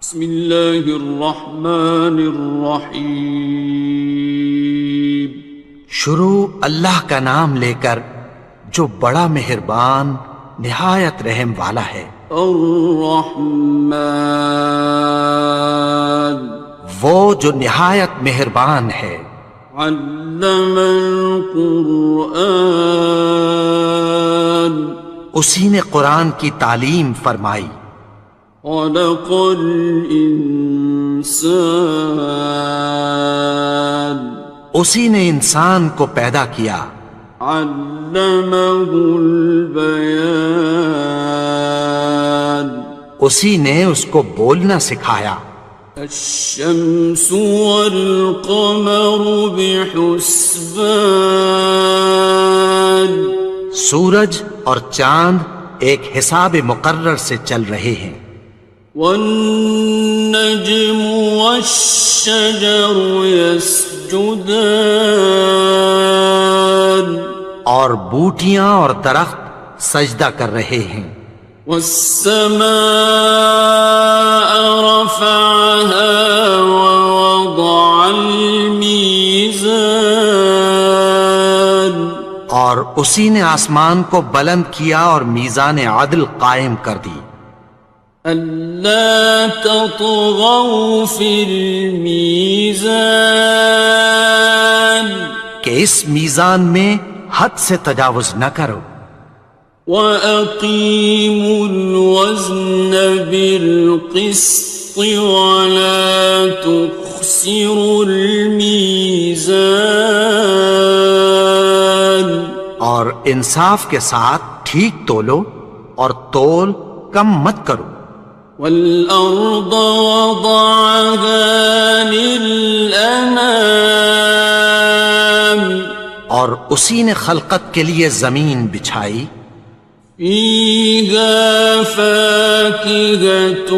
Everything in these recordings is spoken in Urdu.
بسم اللہ الرحمن الرحیم۔ شروع اللہ کا نام لے کر جو بڑا مہربان نہایت رحم والا ہے۔ الرحمن، وہ جو نہایت مہربان ہے۔ علم القرآن، اسی نے قرآن کی تعلیم فرمائی۔ خلق الانسان، اسی نے انسان کو پیدا کیا۔ علمہ البیان، اسی نے اس کو بولنا سکھایا۔ الشمس والقمر بحسبان، سورج اور چاند ایک حساب مقرر سے چل رہے ہیں۔ والنجم والشجر يسجدان، اور بوٹیاں اور درخت سجدہ کر رہے ہیں۔ والسماء رفعها ووضع الميزان، اور اسی نے آسمان کو بلند کیا اور میزان عدل قائم کر دی۔ ألا تطغوا في الميزان، کہ اس میزان میں حد سے تجاوز نہ کرو۔ وَأَقِيمُوا الْوَزْنَ بِالْقِسْطِ وَلَا تُخْسِرُوا الْمِيزَانَ، اور انصاف کے ساتھ ٹھیک تولو اور تول کم مت کرو۔ وَالْأَرْضَ وَضَعَهَا لِلْأَنَامِ، اور اسی نے خلقت کے لیے زمین بچھائی۔ فِيهَا فَاكِهَةٌ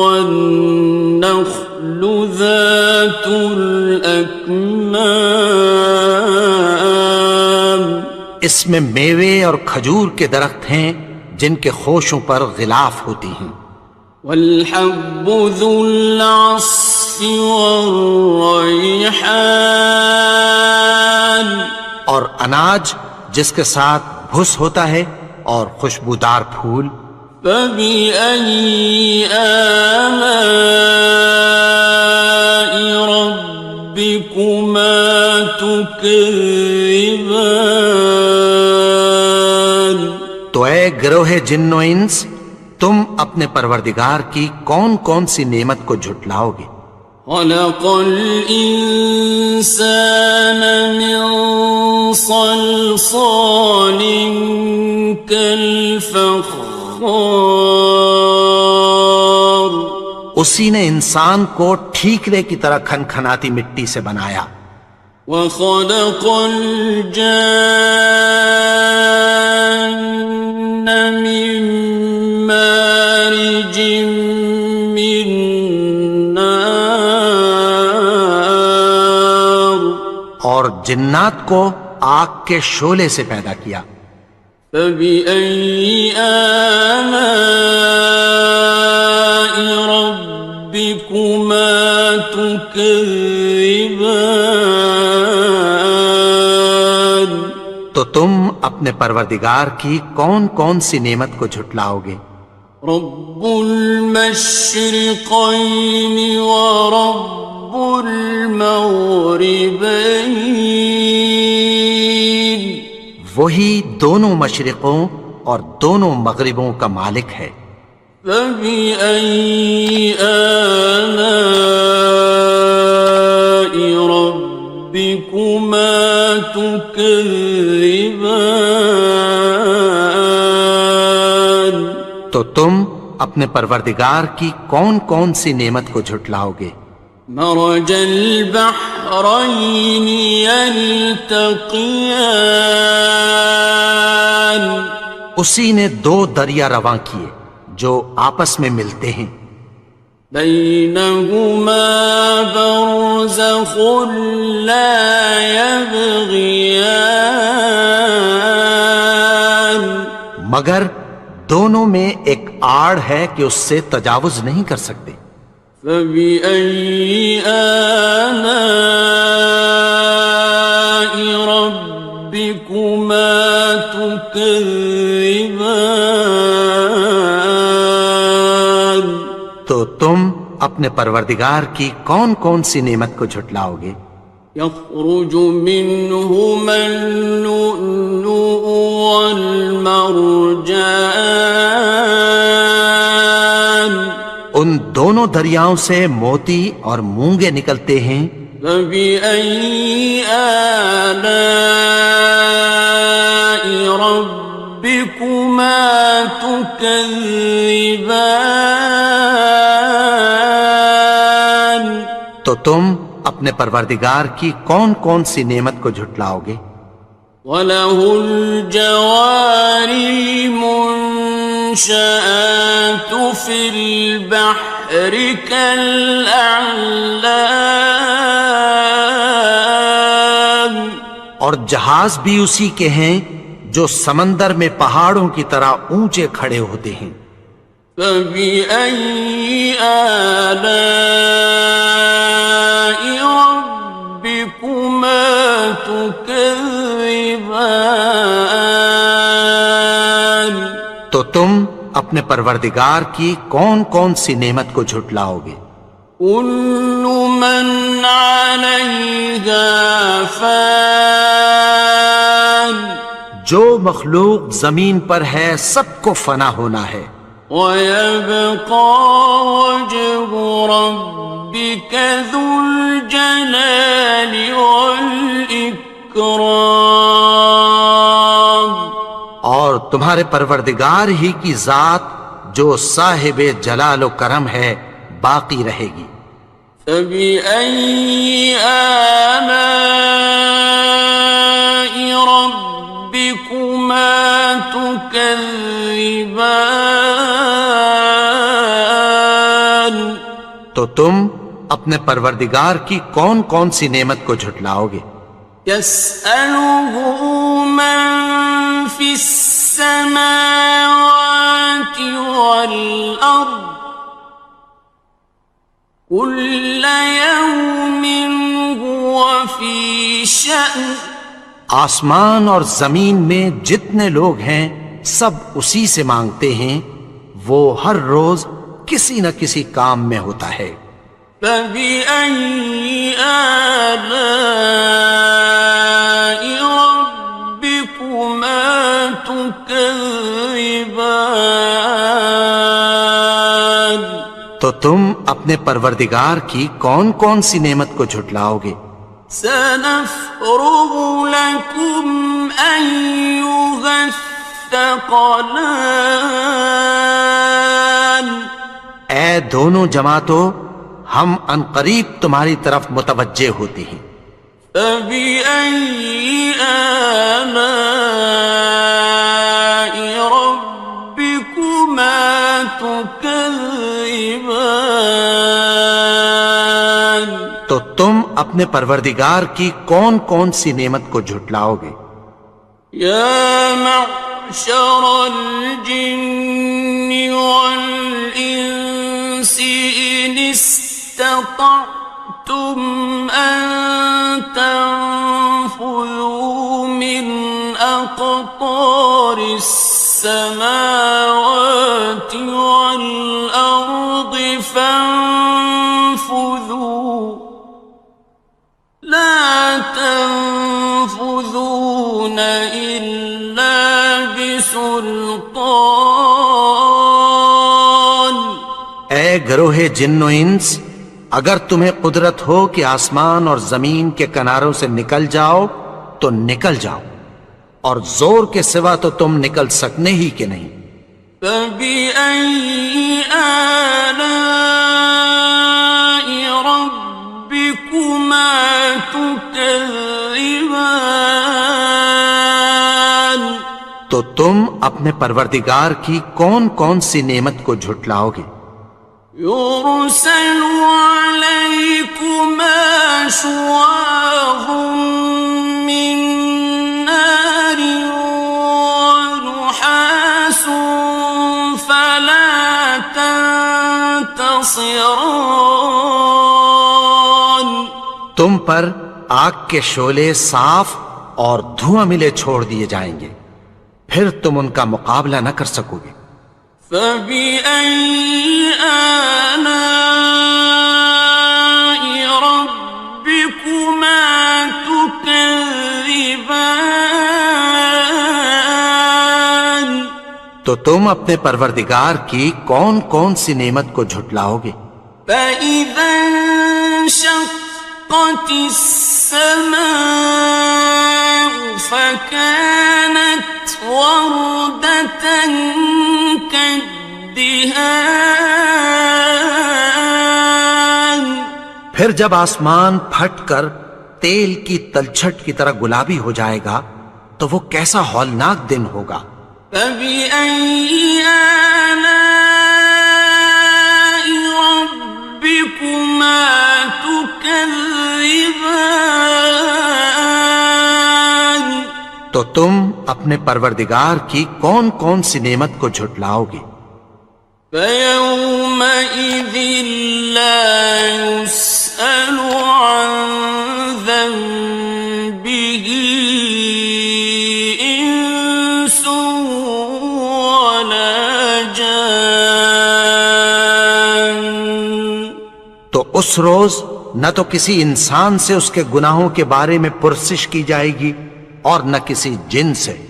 وَالنَّخْلُ ذَاتُ الْأَكْمَامِ، اس میں میوے اور کھجور کے درخت ہیں جن کے خوشوں پر غلاف ہوتی ہیں۔ وَالْحَبُّ ذُو الْعَصْفِ وَالرَّيْحَانِ، اور اناج جس کے ساتھ بھس ہوتا ہے اور خوشبودار پھول۔ فَبِأَيِّ آلَاءِ رَبِّكُمَا تُكَذِّبَانِ، تو اے گروہ جن و انس، تم اپنے پروردگار کی کون کون سی نعمت کو جھٹلاؤ گے؟ خَلَقَ الْإِنسَانَ مِنْ صَلْصَالٍ كَالْفَخَّارِ، اسی نے انسان کو ٹھیکرے کی طرح کھنکھناتی مٹی سے بنایا۔ وَخَلَقَ الْجَانَّ مِن مَّارِجٍ مِّن نَّارٍ، اور جنات کو آگ کے شعلے سے پیدا کیا۔ فَبِأَيِّ آلَاءِ رَبِّكُمَا تُكَذِّبَانِ، تو تم اپنے پروردگار کی کون کون سی نعمت کو جھٹلاؤ گے؟ رب المشرقین ورب المغربین، وہی دونوں مشرقوں اور دونوں مغربوں کا مالک ہے۔ فَبِأَيِّ آلَاءِ رَبِّكُمَا تُكَذِّبَانِ، تو تم اپنے پروردگار کی کون کون سی نعمت کو جھٹلاؤ گے؟ مرج البحرین یلتقیان، اسی نے دو دریا رواں کیے جو آپس میں ملتے ہیں۔ بینہما برزخ لا یبغیان، مگر دونوں میں ایک آڑ ہے کہ اس سے تجاوز نہیں کر سکتے۔ فبأي آلاء ربكما تكذبان؟ تو تم اپنے پروردگار کی کون کون سی نعمت کو جھٹلاؤ گے؟ يخرج منهما اللؤلؤ والمرجان ان دونوں دریاؤں سے موتی اور مونگے نکلتے ہیں۔ فبأي آلاء ربكما تكذبان؟ تو تم اپنے پروردگار کی کون کون سی نعمت کو جھٹلاؤ گے؟ وَلَهُ الْجَوَارِ الْمُنشَآتُ فِي الْبَحْرِ كَالْأَعْلَامِ، اور جہاز بھی اسی کے ہیں جو سمندر میں پہاڑوں کی طرح اونچے کھڑے ہوتے ہیں۔ فَبِأَيِّ آلَاءِ رَبِّكُمَا تُكَذِّبَانِ؟ تو تم اپنے پروردگار کی کون کون سی نعمت کو جھٹلاؤ گے؟ كُلُّ مَنْ عَلَيْهَا فَانٍ، جو مخلوق زمین پر ہے سب کو فنا ہونا ہے۔ وَيَبْقَى وَجْهُ رَبِّكَ ذُو الْجَلَالِ وَالْإِكْرَامِ، اور تمہارے پروردگار ہی کی ذات جو صاحب جلال و کرم ہے باقی رہے گی۔ فَبِأَيِّ آلَاءِ رَبِّكُمَا تُكَذِّبَانِ؟ تو تم اپنے پروردگار کی کون کون سی نعمت کو جھٹلاؤ گے؟ يَسْأَلُهُ مَن فِي السَّمَاوَاتِ وَالْأَرْضِ كُلَّ يَوْمٍ هُوَ فِي شَأْنٍ، آسمان اور زمین میں جتنے لوگ ہیں سب اسی سے مانگتے ہیں، وہ ہر روز کسی نہ کسی کام میں ہوتا ہے۔ فَبِأَيِّ آلَاءِ رَبِّكُمَا تُكَذِّبَانِ؟ تو تم اپنے پروردگار کی کون کون سی نعمت کو جھٹلاؤ گے؟ سَنَفْرُغُ لَكُمْ أَيُّهَ الثَّقَلَانِ؟ اے دونوں جماعتوں، ہم عنقریب تمہاری طرف متوجہ ہوتے ہیں۔ فَبِأَيِّ آلَاءِ رَبِّكُمَا تُكَذِّبَانِ؟ تو تم اپنے پروردگار کی کون کون سی نعمت کو جھٹلاؤ گے؟ يَا مَعْشَرَ الْجِنِّ وَالْإِنسِ إِنِ اسْتَطَعْتُمْ أَن تَنفُذُوا مِنْ أَقْطَارِ السَّمَاوَاتِ وَالْأَرْضِ فَانفُذُوا لَا تَنفُذُونَ إِلَّا بِسُلْطَانٍ۔ اے گروہ جن و انس، اگر تمہیں قدرت ہو کہ آسمان اور زمین کے کناروں سے نکل جاؤ تو نکل جاؤ، اور زور کے سوا تو تم نکل سکنے ہی کہ نہیں۔ فَبِأَيِّ آلَاءِ رَبِّكُمَا تُكَذِّبَانِ؟ تو تم اپنے پروردگار کی کون کون سی نعمت کو جھٹلاؤ گے؟ يُرْسَلُ عَلَيْكُمَا شُوَاظٌ مِّن نَّارٍ وَنُحَاسٌ تنتصران تم پر آگ کے شعلے صاف اور دھواں ملے چھوڑ دیے جائیں گے، پھر تم ان کا مقابلہ نہ کر سکو گے۔ فبأي آلاء ربكما تكذبان تو تم اپنے پروردگار کی کون کون سی نعمت کو جھٹلاؤ گے؟ فإذا انشقت السماء فكانت وردة كالدهان پھر جب آسمان پھٹ کر تیل کی تلچھٹ کی طرح گلابی ہو جائے گا تو وہ کیسا ہولناک دن ہوگا۔ فبأي آلاء ربكما تكذبان تو تم اپنے پروردگار کی کون کون سی نعمت کو جھٹلاؤ گے؟ فيومئذ لا يسأل عن ذنبه إنس ولا جان تو اس روز نہ تو کسی انسان سے اس کے گناہوں کے بارے میں پرسش کی جائے گی اور نہ کسی جن سے۔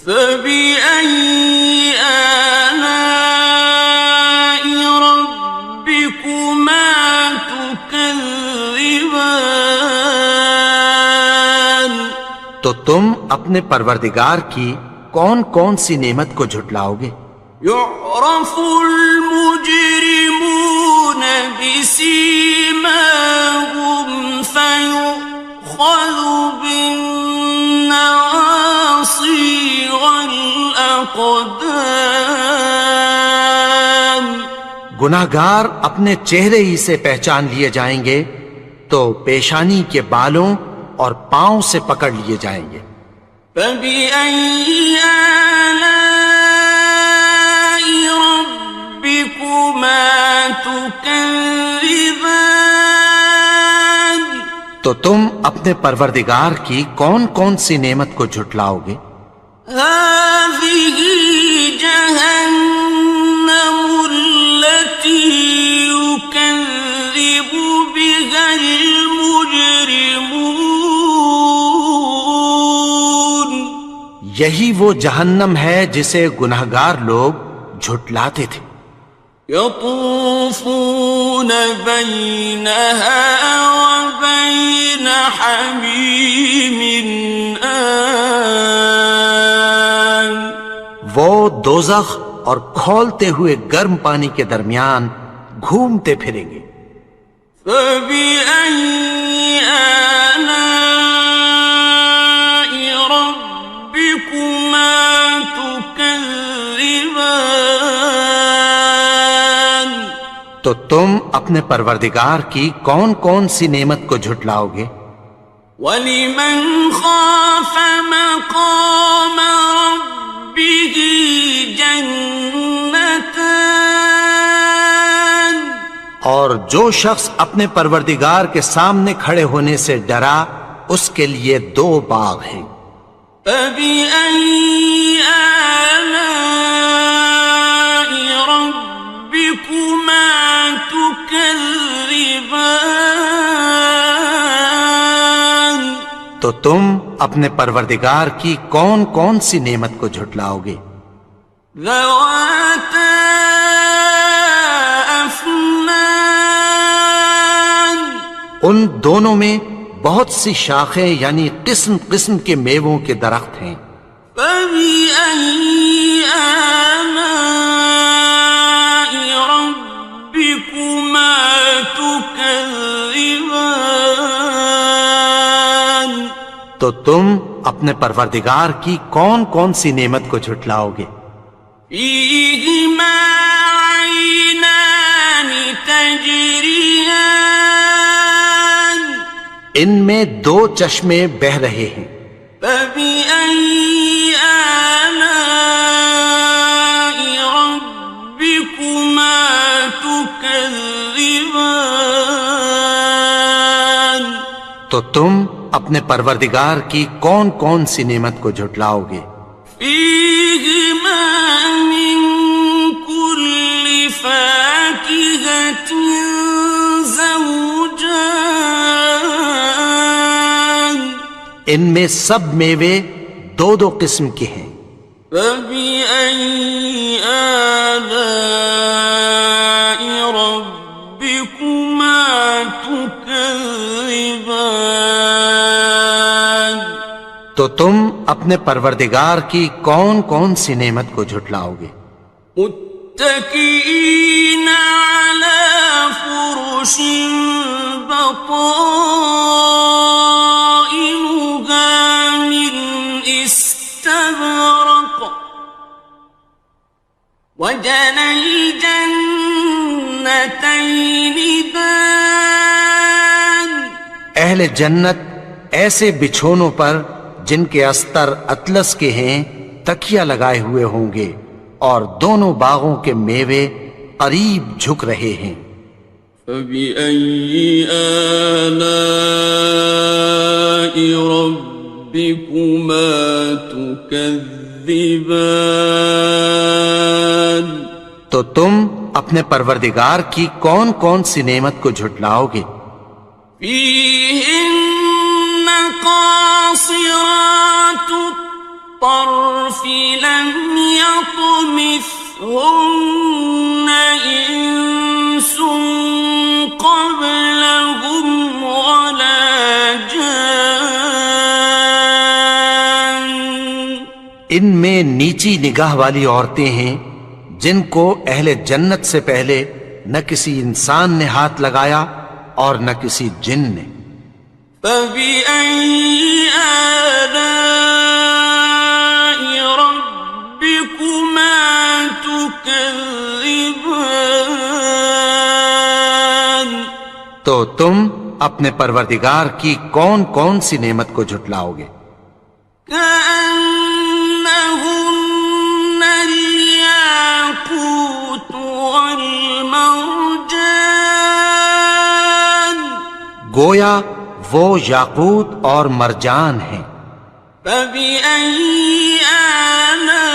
فبأي آلاء ربكما تكذبان تو تم اپنے پروردگار کی کون کون سی نعمت کو جھٹلاؤ گے؟ يعرف المجرمون بسيماهم فيؤخذ بالنواصي والأقدام گناہگار اپنے چہرے ہی سے پہچان لیے جائیں گے تو پیشانی کے بالوں اور پاؤں سے پکڑ لیے جائیں گے۔ فبأي آلاء ربكما تكذبان تو تم اپنے پروردگار کی کون کون سی نعمت کو جھٹلاؤ گے؟ هذه جهنم التي يكذب بها المجرمون یہی وہ جہنم ہے جسے گناہگار لوگ جھٹلاتے تھے۔ يطوفون بينها وبين حميم آن وہ دوزخ اور کھولتے ہوئے گرم پانی کے درمیان گھومتے پھریں گے۔ فبأي آلاء ربكما تكذبان تو تم اپنے پروردگار کی کون کون سی نعمت کو جھٹلاؤ گے؟ وَلِمَنْ خَافَ مَقَامَ رَبِّهِ جَنَّتَانِ اور جو شخص اپنے پروردگار کے سامنے کھڑے ہونے سے ڈرا اس کے لیے دو باغ ہیں۔ فَبِأَيِّ آلَاءِ رَبِّكُمَا تُكَذِّبَانِ تو تم اپنے پروردگار کی کون کون سی نعمت کو جھٹلاؤ گے؟ ذَوَاتَا أَفْنَانٍ ان دونوں میں بہت سی شاخیں یعنی قسم قسم کے میووں کے درخت ہیں۔ فَبِأَيِّ آلَاءِ رَبِّكُمَا تُكَذِّبَانِ تو تم اپنے پروردگار کی کون کون سی نعمت کو جھٹلاؤ گے؟ فِيهِمَا عَيْنَانِ تَجْرِيَانِ ان میں دو چشمے بہہ رہے ہیں۔ فَبِأَيِّ آلَاءِ رَبِّكُمَا تُكَذِّبَانِ تكذبان تو تم اپنے پروردگار کی کون کون سی نعمت کو جھٹلاؤ گے؟ فيهما من كل فاكهة زوجان ان میں سب میوے دو دو قسم کے ہیں، فبأي آلاء ربكما تكذبان تو تم اپنے پروردگار کی کون کون سی نعمت کو جھٹلاؤ گے؟ متكئين على فرش بطائنها من استبرق وجنى الجنتين دان اہل جنت ایسے بچھونوں پر جن کے استر اطلس کے ہیں تکیہ لگائے ہوئے ہوں گے، اور دونوں باغوں کے میوے قریب جھک رہے ہیں۔ فبأي آلاء ربكما تكذبان تو تم اپنے پروردگار کی کون کون سی نعمت کو جھٹلاؤ گے؟ فيهن قاصرات الطرف لم يطمثهن إنس قبلهم ولا جان ان میں نیچی نگاہ والی عورتیں ہیں جن کو اہل جنت سے پہلے نہ کسی انسان نے ہاتھ لگایا اور نہ کسی جن نے۔ فبأي آلاء ربكما تكذبان تو تم اپنے پروردگار کی کون کون سی نعمت کو جھٹلاؤ گے؟ كأنهن الياقوت والمرجان گویا وہ یاقوت اور مرجان ہیں۔ فبأي آلاء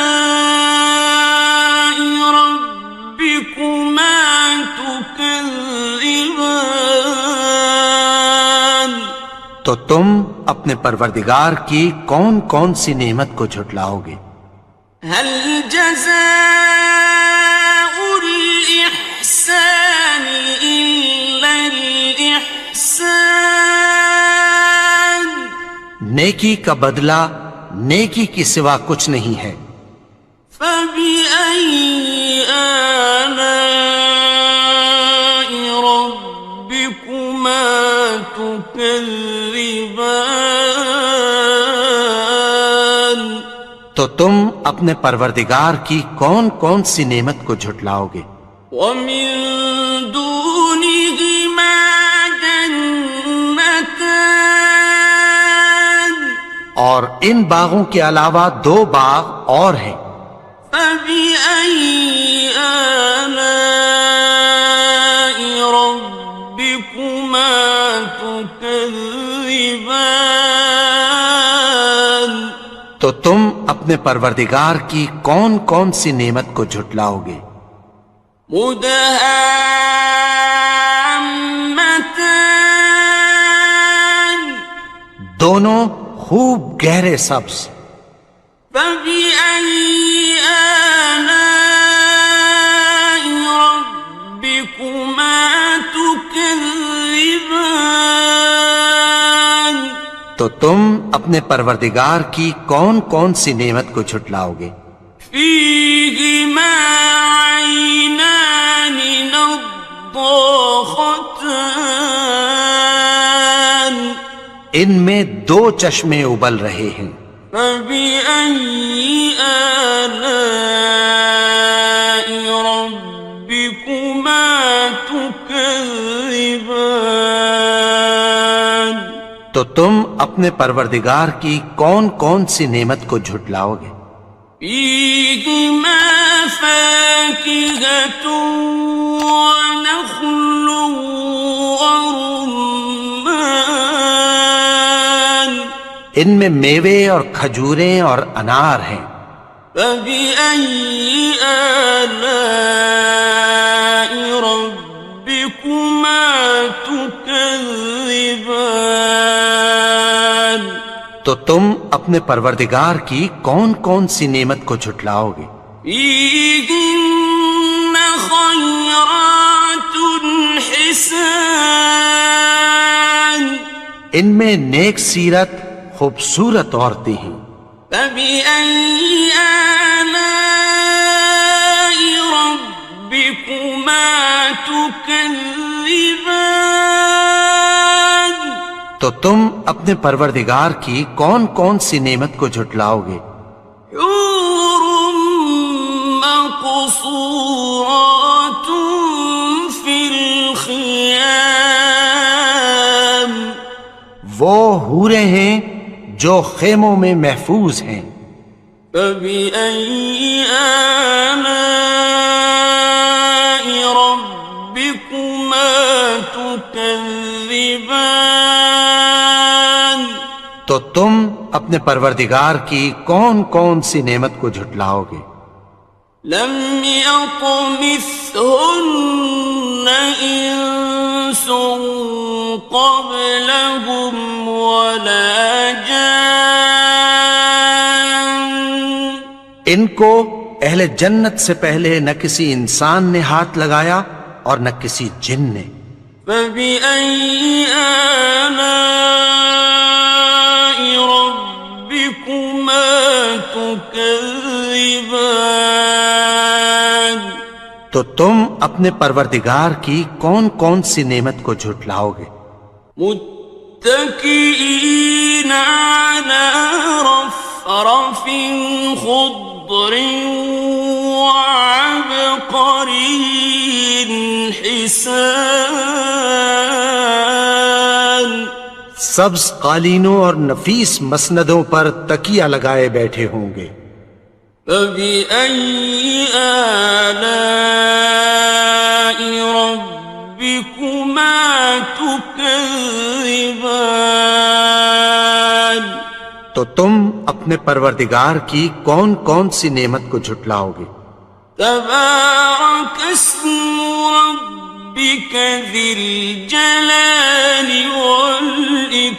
ربكما تكذبان تو تم اپنے پروردگار کی کون کون سی نعمت کو جھٹلاؤ گے؟ هل جزاء الإحسان إلا الإحسان نیکی کا بدلہ نیکی کی سوا کچھ نہیں ہے۔ فبأي آلاء ربكما تكذبان تو تم اپنے پروردگار کی کون کون سی نعمت کو جھٹلاؤ گے؟ ومن دونهما جنتان اور ان باغوں کے علاوہ دو باغ اور ہیں۔ فبأي آلاء ربكما تكذبان تو تم اپنے پروردگار کی کون کون سی نعمت کو جھٹلاؤ گے؟ مدهامتان دونوں خوب گہرے سبز۔ فبأي آلاء ربكما تكذبان تو تم اپنے پروردگار کی کون کون سی نعمت کو جھٹلاؤ گے؟ فيهما عينان نضاختان ان میں دو چشمے ابل رہے ہیں۔ فبأي آلاء ربكما تكذبان تو تم اپنے پروردگار کی کون کون سی نعمت کو جھٹلاؤ گے؟ فيهما فاكهة ونخل ورمان ان میں میوے اور کھجوریں اور انار ہیں. فبأي آلاء ربكما تكذبان تو تم اپنے پروردگار کی کون کون سی نعمت کو جھٹلاؤ گے؟ فيهن خيرات حسان ان میں نیک سیرت خوبصورت عورتیں ہیں. فبأي آلاء ربكما تكذبان تو تم اپنے پروردگار کی کون کون سی نعمت کو جھٹلاؤ گے؟ حور مقصورات في الخيام وہ حوریں ہیں جو خیموں میں محفوظ ہیں. فبأي آلاء ربكما تكذبان تو تم اپنے پروردگار کی کون کون سی نعمت کو جھٹلاؤ گے؟ لم يطمثهن إنس قبلهم ولا جان ان کو اہل جنت سے پہلے نہ کسی انسان نے ہاتھ لگایا اور نہ کسی جن نے. فبأي آلاء ربكما تكذبان تو تم اپنے پروردگار کی کون کون سی نعمت کو جھٹلاؤ گے؟ متكئين على رفرف خضر وعبقري حسان سبز قالینوں اور نفیس مسندوں پر تکیہ لگائے بیٹھے ہوں گے. فبأي آلاء ربكما تكذبان تو تم اپنے پروردگار کی کون کون سی نعمت کو جھٹلاؤ گے؟ تبارك اسم ربك ذي الجلال والإكرام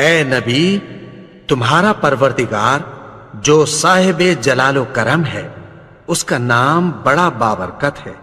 اے نبی، تمہارا پروردگار جو صاحب جلال و کرم ہے، اس کا نام بڑا بابرکت ہے.